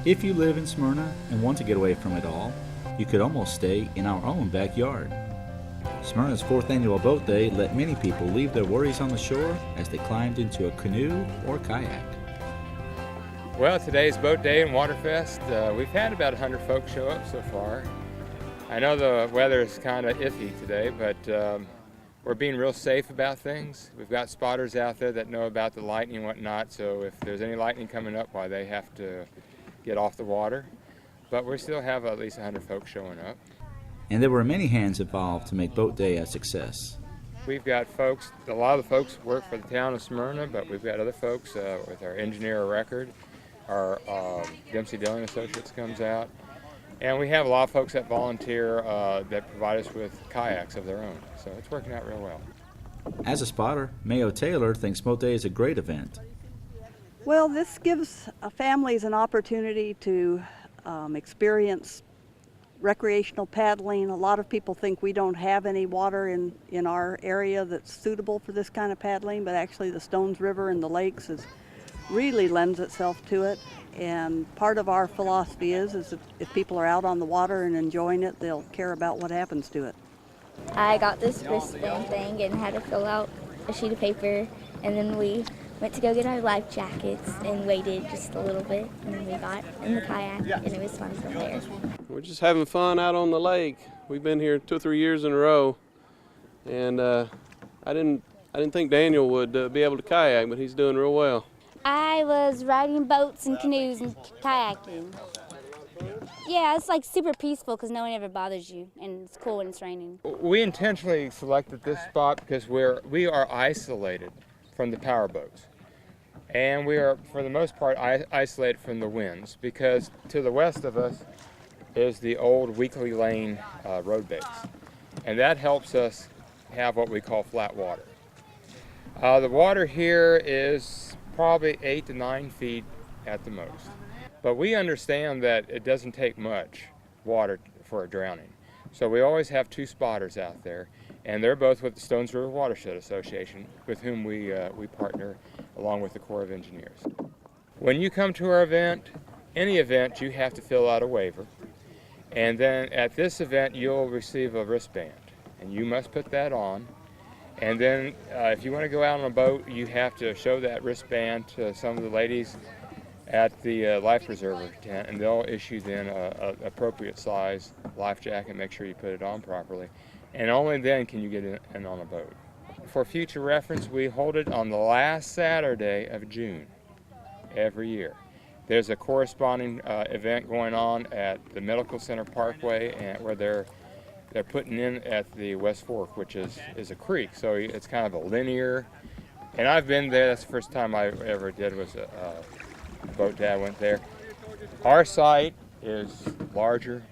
If you live in Smyrna and want to get away from it all, you could almost stay in our own backyard. Smyrna's 4th annual boat day let many people leave their worries on the shore as they climbed into a canoe or kayak. Well, today's boat day in Waterfest. We've had about 100 folks show up so far. I know the weather is kind of iffy today, but we're being real safe about things. We've got spotters out there that know about the lightning and whatnot, so if there's any lightning coming up, why they have to get off the water. But we still have at least 100 folks showing up. And there were many hands involved to make boat day a success. We've got folks, a lot of the folks work for the town of Smyrna, but we've got other folks with our engineer of record, our Dempsey Dillon Associates comes out, and we have a lot of folks that volunteer that provide us with kayaks of their own. So it's working out real well. As a spotter, Mayo Taylor thinks boat day is a great event. Well, this gives families an opportunity to experience recreational paddling. A lot of people think we don't have any water in our area that's suitable for this kind of paddling, but actually the Stones River and the lakes really lends itself to it. And part of our philosophy is if people are out on the water and enjoying it, they'll care about what happens to it. I got this wristband thing and had to fill out a sheet of paper, and then we went to go get our life jackets and waited just a little bit, and then we got in the kayak, and it was fun from there. We're just having fun out on the lake. We've been here 2 or 3 years in a row, and I didn't think Daniel would be able to kayak, but he's doing real well. I was riding boats and canoes and kayaking. Yeah, it's like super peaceful because no one ever bothers you, and it's cool when it's raining. We intentionally selected this spot because we are isolated from the power boats, and we are, for the most part, isolated from the winds, because to the west of us is the old Weekly Lane road base, and that helps us have what we call flat water. The water here is probably 8 to 9 feet at the most, but we understand that it doesn't take much water for a drowning, so we always have 2 spotters out there. And they're both with the Stones River Watershed Association, with whom we partner along with the Corps of Engineers. When you come to our event, any event, you have to fill out a waiver. And then at this event, you'll receive a wristband, and you must put that on. And then if you want to go out on a boat, you have to show that wristband to some of the ladies at the life preserver tent, and they'll issue then an appropriate size life jacket. Make sure you put it on properly. And only then can you get in on a boat. For future reference, we hold it on the last Saturday of June every year. There's a corresponding event going on at the Medical Center Parkway, and where they're putting in at the West Fork, which is a creek, so it's kind of a linear. And I've been there. That's the first time I ever did was a boat day. I went there. Our site is larger,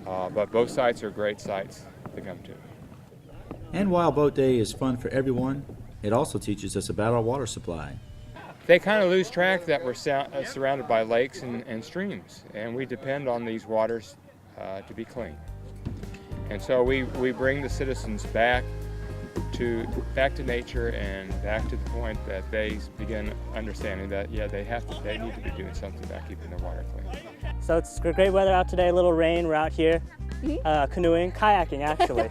but both sites are great sites to come to. And while boat day is fun for everyone, it also teaches us about our water supply. They kind of lose track that we're surrounded by lakes and streams, and we depend on these waters to be clean. And so we bring the citizens back to nature and back to the point that they begin understanding that, yeah, they need to be doing something about keeping their water clean. So it's great weather out today, a little rain, we're out here canoeing, kayaking actually.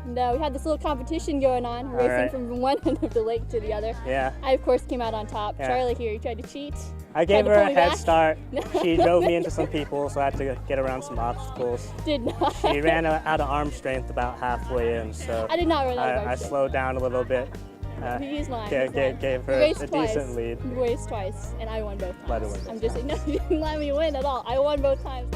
No, we had this little competition going on, racing from one end of the lake to the other. Yeah. I, of course, came out on top. Yeah. Charlie here, he tried to cheat. I gave her a head start. She drove me into some people, so I had to get around some obstacles. Did not. She ran out of arm strength about halfway in, so I did not run out of arm I strength. slowed down a little bit. He used mine. Gave her a decent lead. We raced twice, and I won both times. Let her win. I'm just saying, no, you didn't let me win at all. I won both times.